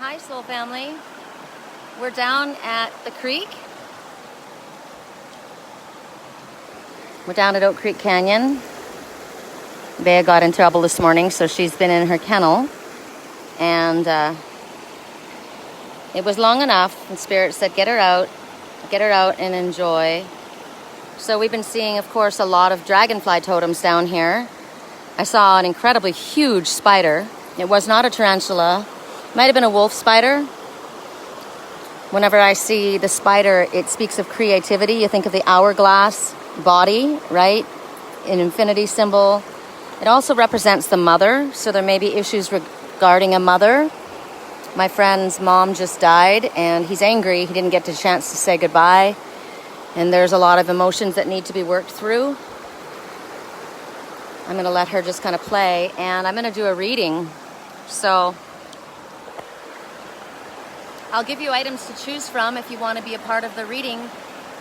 Hi, Soul Family. We're down at the creek. We're down at Oak Creek Canyon. Bea got in trouble this morning, so she's been in her kennel. And it was long enough, and Spirit said, get her out and enjoy. So we've been seeing, of course, a lot of dragonfly totems down here. I saw an incredibly huge spider. It was not a tarantula. Might have been a wolf spider. Whenever I see the spider, it speaks of creativity. You think of the hourglass body, right? An infinity symbol. It also represents the mother, so there may be issues regarding a mother. My friend's mom just died, and he's angry. He didn't get the chance to say goodbye, and there's a lot of emotions that need to be worked through. I'm going to let her just kind of play, and I'm going to do a reading. So I'll give you items to choose from if you want to be a part of the reading.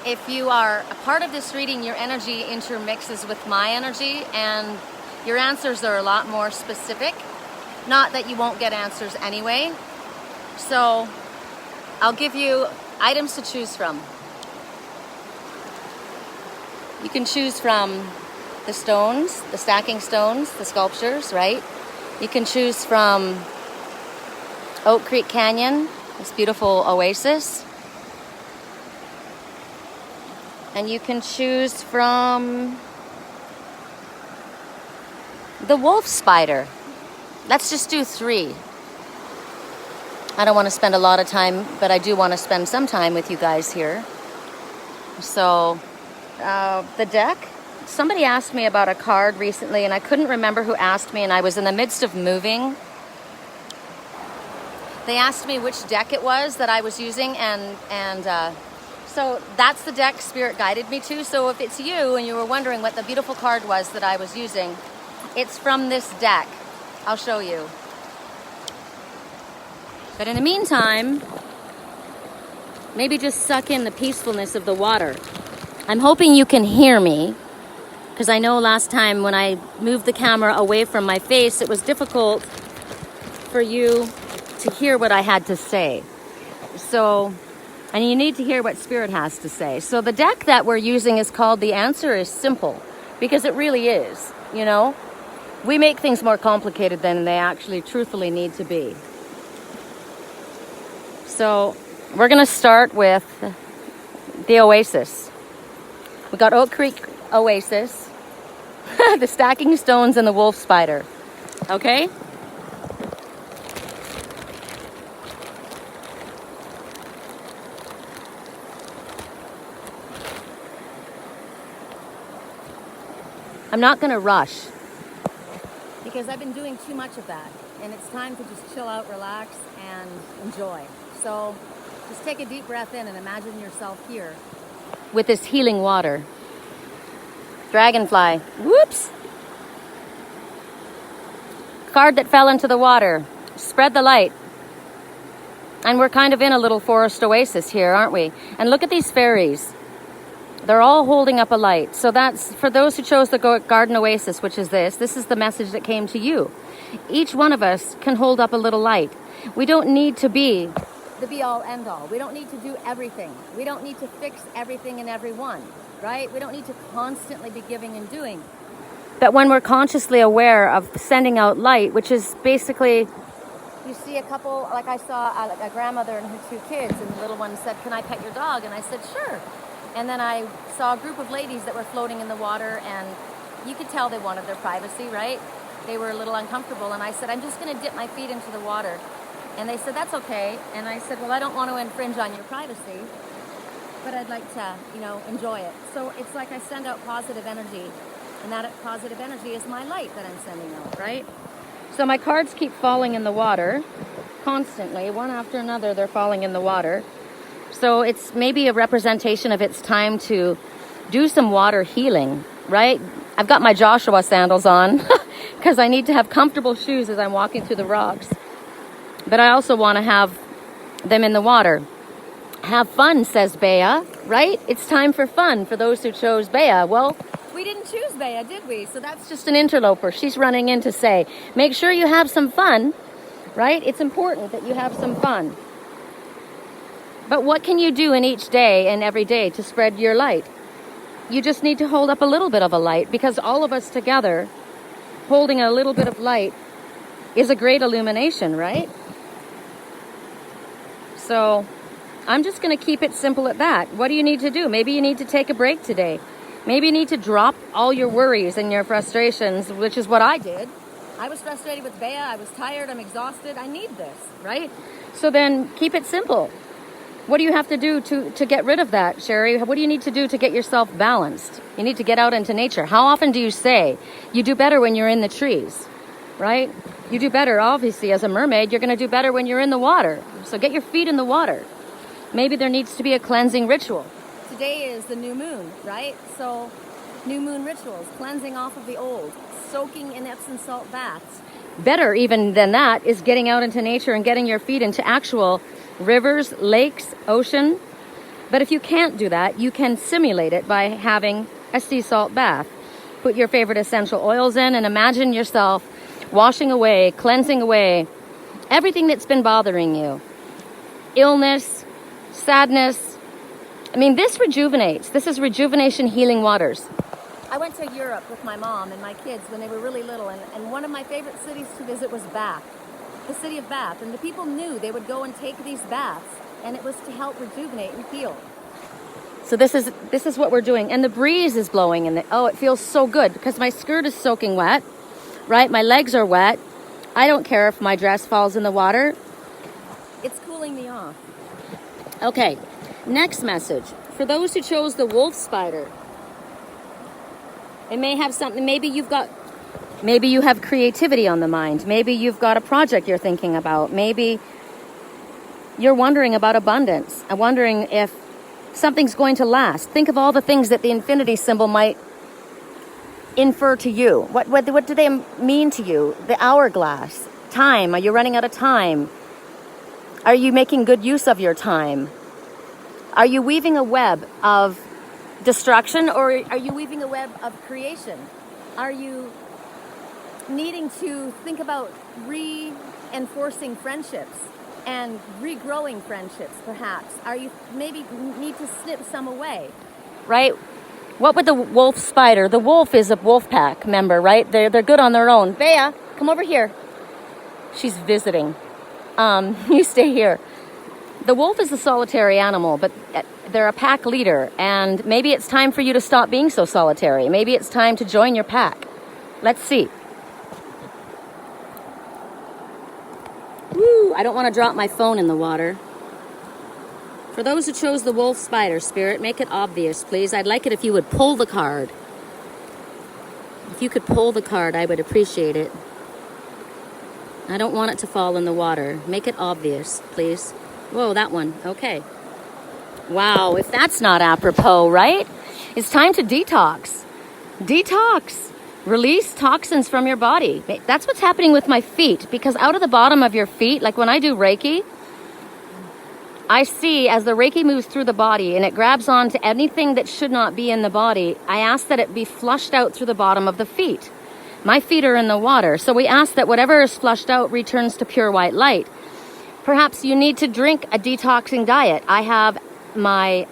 If you are a part of this reading, your energy intermixes with my energy, and your answers are a lot more specific. Not that you won't get answers anyway. So I'll give you items to choose from. You can choose from the stones, the stacking stones, the sculptures, right? You can choose from Oak Creek Canyon, this beautiful oasis. And you can choose from the wolf spider. Let's just do 3. I don't want to spend a lot of time, but I do want to spend some time with you guys here. So, the deck. Somebody asked me about a card recently, and I couldn't remember who asked me, and I was in the midst of moving. They asked me which deck it was that I was using, and so that's the deck Spirit guided me to. So if it's you and you were wondering what the beautiful card was that I was using, it's from this deck. I'll show you. But in the meantime, maybe just suck in the peacefulness of the water. I'm hoping you can hear me, because I know last time when I moved the camera away from my face, it was difficult for you to hear what I had to say. So, and you need to hear what Spirit has to say. So the deck that we're using is called The Answer is Simple, because it really is, you know? We make things more complicated than they actually truthfully need to be. So we're going to start with the oasis. We got Oak Creek Oasis, the stacking stones, and the wolf spider. Okay? I'm not going to rush, because I've been doing too much of that, and it's time to just chill out, relax, and enjoy. So just take a deep breath in and imagine yourself here with this healing water. Dragonfly. Whoops! Card that fell into the water. Spread the light. And we're kind of in a little forest oasis here, aren't we? And look at these fairies. They're all holding up a light. So that's for those who chose the garden oasis, which is this. This is the message that came to you. Each one of us can hold up a little light. We don't need to be the be-all, end-all. We don't need to do everything. We don't need to fix everything and everyone, right? We don't need to constantly be giving and doing. But when we're consciously aware of sending out light, which is basically, you see a couple, like I saw a grandmother and her 2 kids, and the little one said, "Can I pet your dog?" And I said, "Sure." And then I saw a group of ladies that were floating in the water, and you could tell they wanted their privacy, right? They were a little uncomfortable, and I said, "I'm just going to dip my feet into the water." And they said, "That's okay." And I said, "Well, I don't want to infringe on your privacy, but I'd like to, enjoy it." So it's like I send out positive energy, and that positive energy is my light that I'm sending out, right? So my cards keep falling in the water constantly, one after another. They're falling in the water. So it's maybe a representation of it's time to do some water healing, right? I've got my Joshua sandals on because I need to have comfortable shoes as I'm walking through the rocks. But I also want to have them in the water. Have fun, says Bea, right? It's time for fun for those who chose Bea. Well, we didn't choose Bea, did we? So that's just an interloper. She's running in to say, make sure you have some fun right? It's important that you have some fun. But what can you do in each day and every day to spread your light? You just need to hold up a little bit of a light, because all of us together holding a little bit of light is a great illumination, right? So I'm just going to keep it simple at that. What do you need to do? Maybe you need to take a break today. Maybe you need to drop all your worries and your frustrations, which is what I did. I was frustrated with Bea. I was tired. I'm exhausted. I need this, right? So then keep it simple. What do you have to do to get rid of that, Sherry? What do you need to do to get yourself balanced? You need to get out into nature. How often do you say you do better when you're in the trees, right? You do better, obviously, as a mermaid. You're going to do better when you're in the water. So get your feet in the water. Maybe there needs to be a cleansing ritual. Today is the new moon, right? So new moon rituals, cleansing off of the old, soaking in Epsom salt baths. Better even than that is getting out into nature and getting your feet into actual rivers, lakes, ocean. But if you can't do that, you can simulate it by having a sea salt bath. Put your favorite essential oils in and imagine yourself washing away, cleansing away everything that's been bothering you. Illness, sadness. I mean, this rejuvenates. This is rejuvenation healing waters. I went to Europe with my mom and my kids when they were really little, and one of my favorite cities to visit was Bath, the city of Bath. And the people knew they would go and take these baths, and it was to help rejuvenate and heal. So this is what we're doing. And the breeze is blowing, and it feels so good because my skirt is soaking wet, right? My legs are wet. I don't care if my dress falls in the water. It's cooling me off. Okay, next message. For those who chose the wolf spider, it may have something. Maybe you have creativity on the mind. Maybe you've got a project you're thinking about. Maybe you're wondering about abundance. I'm wondering if something's going to last. Think of all the things that the infinity symbol might infer to you. What do they mean to you? The hourglass. Time. Are you running out of time? Are you making good use of your time? Are you weaving a web of destruction, or are you weaving a web of creation? Are you needing to think about reinforcing friendships and regrowing friendships, perhaps? Are you maybe need to snip some away, right? What would the wolf spider? The wolf is a wolf pack member, right? They're good on their own. Bea, come over here. She's visiting. You stay here. The wolf is a solitary animal, but they're a pack leader, and maybe it's time for you to stop being so solitary. Maybe it's time to join your pack. Let's see. Woo, I don't want to drop my phone in the water. For those who chose the wolf spider, Spirit, make it obvious, please. I'd like it if you would pull the card. If you could pull the card, I would appreciate it. I don't want it to fall in the water. Make it obvious, please. Whoa, that one. Okay. Wow, if that's not apropos, right? It's time to detox. Detox. Release toxins from your body. That's what's happening with my feet, because out of the bottom of your feet, like when I do Reiki, I see as the Reiki moves through the body and it grabs onto anything that should not be in the body, I ask that it be flushed out through the bottom of the feet. My feet are in the water, so we ask that whatever is flushed out returns to pure white light. Perhaps you need to drink a detoxing diet. I have my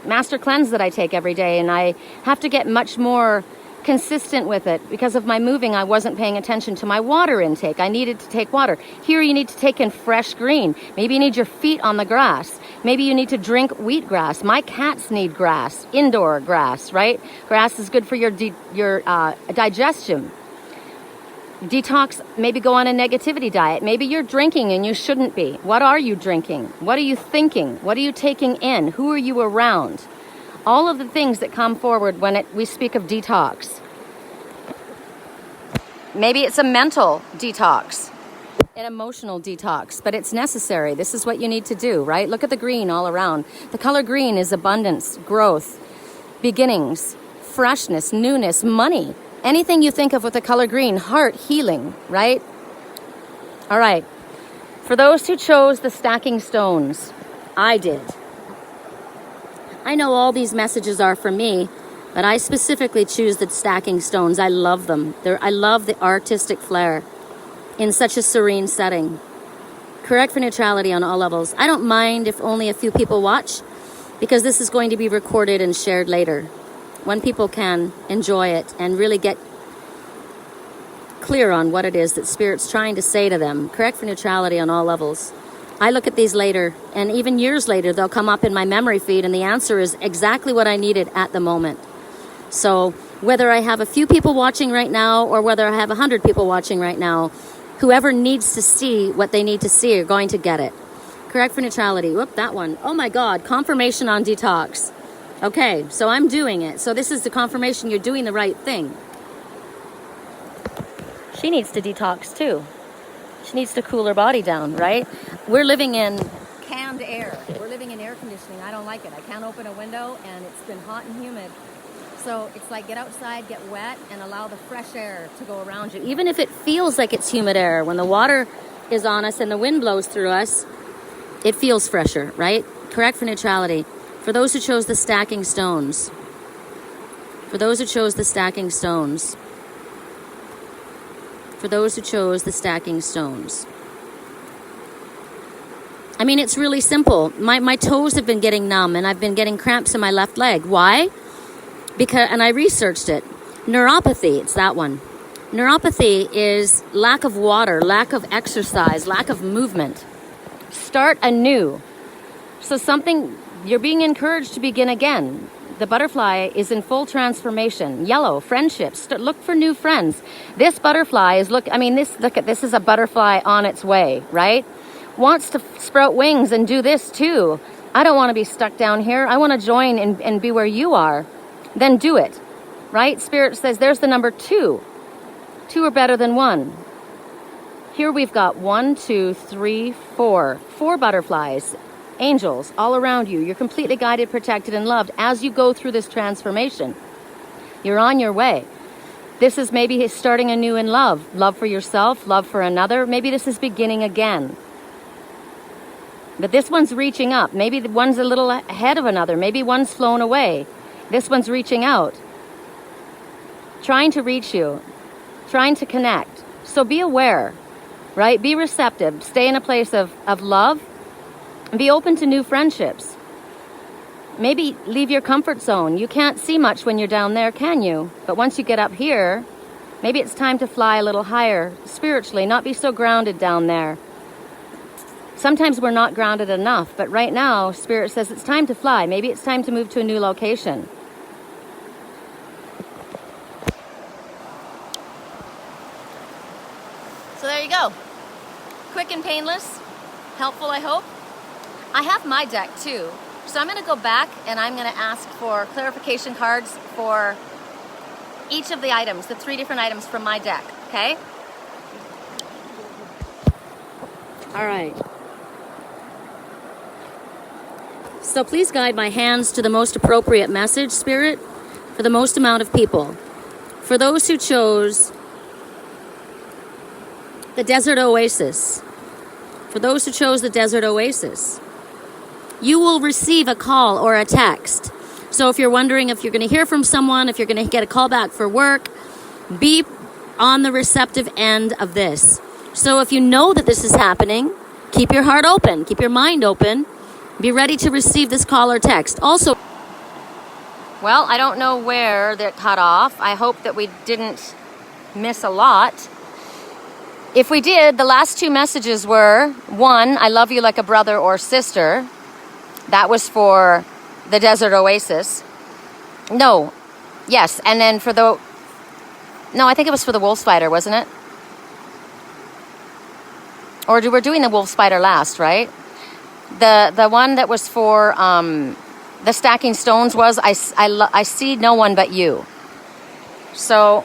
master cleanse that I take every day, and I have to get much more consistent with it. Because of my moving, I wasn't paying attention to my water intake. I needed to take water. Here you need to take in fresh green. Maybe you need your feet on the grass. Maybe you need to drink wheatgrass. My cats need grass, indoor grass, right? Grass is good for your digestion. Detox, maybe go on a negativity diet. Maybe you're drinking and you shouldn't be. What are you drinking? What are you thinking? What are you taking in? Who are you around? All of the things that come forward when we speak of detox. Maybe it's a mental detox, an emotional detox, but it's necessary. This is what you need to do, right? Look at the green all around. The color green is abundance, growth, beginnings, freshness, newness, money. Anything you think of with the color green, heart, healing, right? All right. For those who chose the stacking stones, I did. I know all these messages are for me, but I specifically choose the stacking stones. I love them. I love the artistic flair in such a serene setting. Correct for neutrality on all levels. I don't mind if only a few people watch, because this is going to be recorded and shared later, when people can enjoy it and really get clear on what it is that Spirit's trying to say to them. Correct for neutrality on all levels. I look at these later, and even years later, they'll come up in my memory feed, and the answer is exactly what I needed at the moment. So whether I have a few people watching right now, or whether I have 100 people watching right now, whoever needs to see what they need to see are going to get it. Correct for neutrality. Whoop, that one. Oh my God, confirmation on detox. Okay, so I'm doing it. So this is the confirmation you're doing the right thing. She needs to detox too. She needs to cool her body down, right? We're living in canned air. We're living in air conditioning. I don't like it. I can't open a window, and it's been hot and humid. So it's like, get outside, get wet, and allow the fresh air to go around you. Even if it feels like it's humid air, when the water is on us and the wind blows through us, it feels fresher, right? Correct for neutrality. For those who chose the stacking stones. For those who chose the stacking stones. For those who chose the stacking stones. I mean, it's really simple. My toes have been getting numb, and I've been getting cramps in my left leg. Why? Because, and I researched it. Neuropathy, it's that one. Neuropathy is lack of water, lack of exercise, lack of movement. Start anew. So something, you're being encouraged to begin again. The butterfly is in full transformation. Yellow, friendships. Look for new friends. This butterfly is, look at this is a butterfly on its way, right? Wants to sprout wings and do this too. I don't want to be stuck down here. I want to join and be where you are. Then do it, right? Spirit says there's the number 2. 2 are better than 1. Here we've got 1, 2, 3, 4. 4 butterflies, angels all around you. You're completely guided, protected, and loved as you go through this transformation. You're on your way. This is maybe starting anew in love. Love for yourself, love for another. Maybe this is beginning again. But this one's reaching up. Maybe the one's a little ahead of another. Maybe one's flown away. This one's reaching out, trying to reach you, trying to connect. So be aware, right? Be receptive. Stay in a place of love. And be open to new friendships. Maybe leave your comfort zone. You can't see much when you're down there, can you? But once you get up here, maybe it's time to fly a little higher spiritually, not be so grounded down there. Sometimes we're not grounded enough, but right now, Spirit says it's time to fly. Maybe it's time to move to a new location. So there you go. Quick and painless. Helpful, I hope. I have my deck too. So I'm going to go back and I'm going to ask for clarification cards for each of the items, the 3 different items from my deck, okay? All right. So please guide my hands to the most appropriate message, Spirit, for the most amount of people. For those who chose the Desert Oasis, for those who chose the Desert Oasis, you will receive a call or a text. So if you're wondering if you're going to hear from someone, if you're going to get a call back for work, be on the receptive end of this. So if you know that this is happening, keep your heart open, keep your mind open, be ready to receive this call or text. Also, well, I don't know where they're cut off. I hope that we didn't miss a lot. If we did, the last 2 messages were, 1, I love you like a brother or sister. That was for the Desert Oasis. No. Yes. And then for the... No, I think it was for the wolf spider, wasn't it? Or we're doing the wolf spider last, right? The one that was for the stacking stones was, I see no one but you. So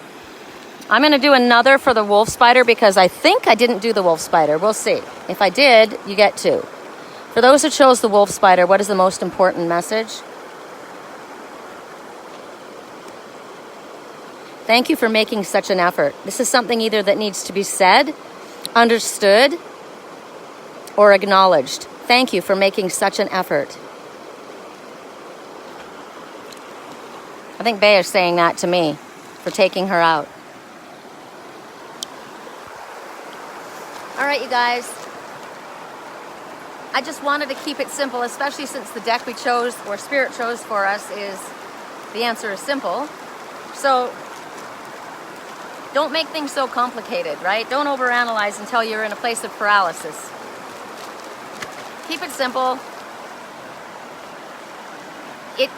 I'm going to do another for the wolf spider because I think I didn't do the wolf spider. We'll see. If I did, you get 2. For those who chose the wolf spider, what is the most important message? Thank you for making such an effort. This is something either that needs to be said, understood, or acknowledged. Thank you for making such an effort. I think Bay is saying that to me for taking her out. All right, you guys. I just wanted to keep it simple, especially since the deck we chose, or Spirit chose for us, is the answer is simple. So don't make things so complicated, right? Don't overanalyze until you're in a place of paralysis. Keep it simple.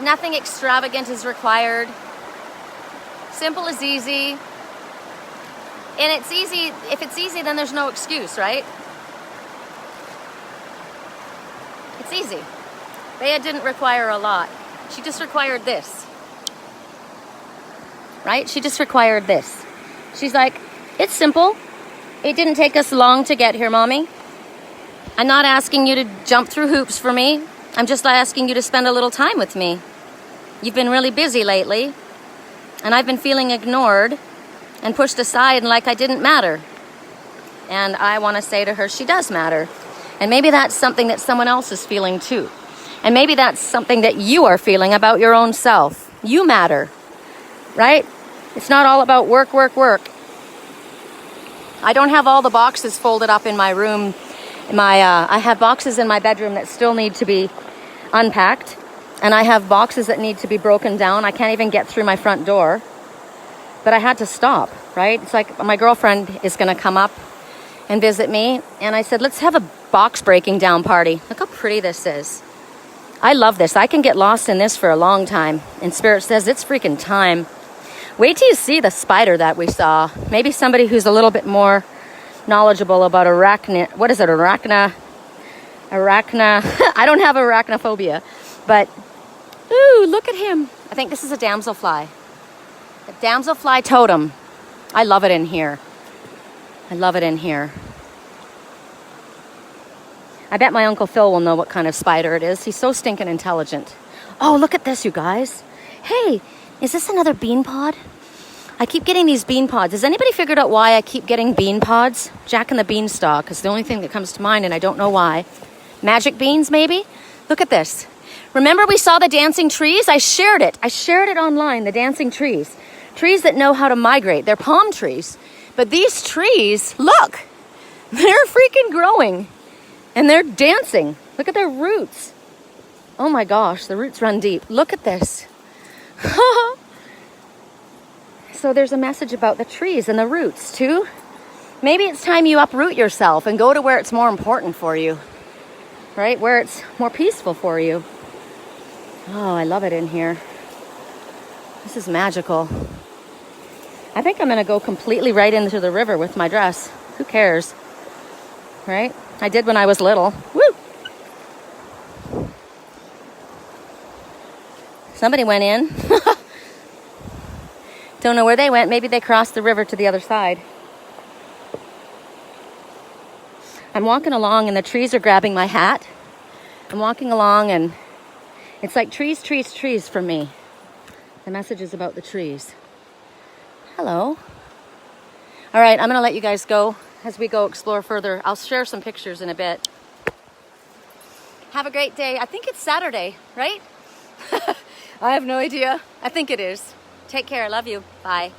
Nothing extravagant is required. Simple is easy. And it's easy. If it's easy, then there's no excuse, right? It's easy. Bea didn't require a lot. She just required this. Right? She just required this. She's like, it's simple. It didn't take us long to get here, Mommy. I'm not asking you to jump through hoops for me. I'm just asking you to spend a little time with me. You've been really busy lately, and I've been feeling ignored and pushed aside and like I didn't matter. And I want to say to her, she does matter. And maybe that's something that someone else is feeling too. And maybe that's something that you are feeling about your own self. You matter, right? It's not all about work, work, work. I don't have all the boxes folded up in my room. I have boxes in my bedroom that still need to be unpacked. And I have boxes that need to be broken down. I can't even get through my front door. But I had to stop, right? It's like my girlfriend is going to come up and visit me. And I said, let's have a box breaking down party. Look how pretty this is. I love this. I can get lost in this for a long time. And Spirit says it's freaking time. Wait till you see the spider that we saw. Maybe somebody who's a little bit more knowledgeable about arachna. What is it? Arachna. I don't have arachnophobia. But, ooh, look at him. I think this is a damselfly. A damselfly totem. I love it in here. I love it in here. I bet my Uncle Phil will know what kind of spider it is. He's so stinking intelligent. Oh, look at this, you guys. Hey, is this another bean pod? I keep getting these bean pods. Has anybody figured out why I keep getting bean pods? Jack and the Beanstalk is the only thing that comes to mind, and I don't know why. Magic beans, maybe? Look at this. Remember we saw the dancing trees? I shared it. I shared it online, the dancing trees. Trees that know how to migrate. They're palm trees. But these trees, look, they're freaking growing. And they're dancing. Look at their roots. Oh my gosh, the roots run deep. Look at this. So there's a message about the trees and the roots too. Maybe it's time you uproot yourself and go to where it's more important for you. Right? Where it's more peaceful for you. Oh, I love it in here. This is magical. I think I'm going to go completely right into the river with my dress. Who cares? Right? I did when I was little. Woo! Somebody went in. Don't know where they went. Maybe they crossed the river to the other side. I'm walking along and the trees are grabbing my hat. I'm walking along and it's like trees, trees, trees for me. The message is about the trees. Hello. All right, I'm going to let you guys go as we go explore further. I'll share some pictures in a bit. Have a great day. I think it's Saturday, right? I have no idea. I think it is. Take care. I love you. Bye.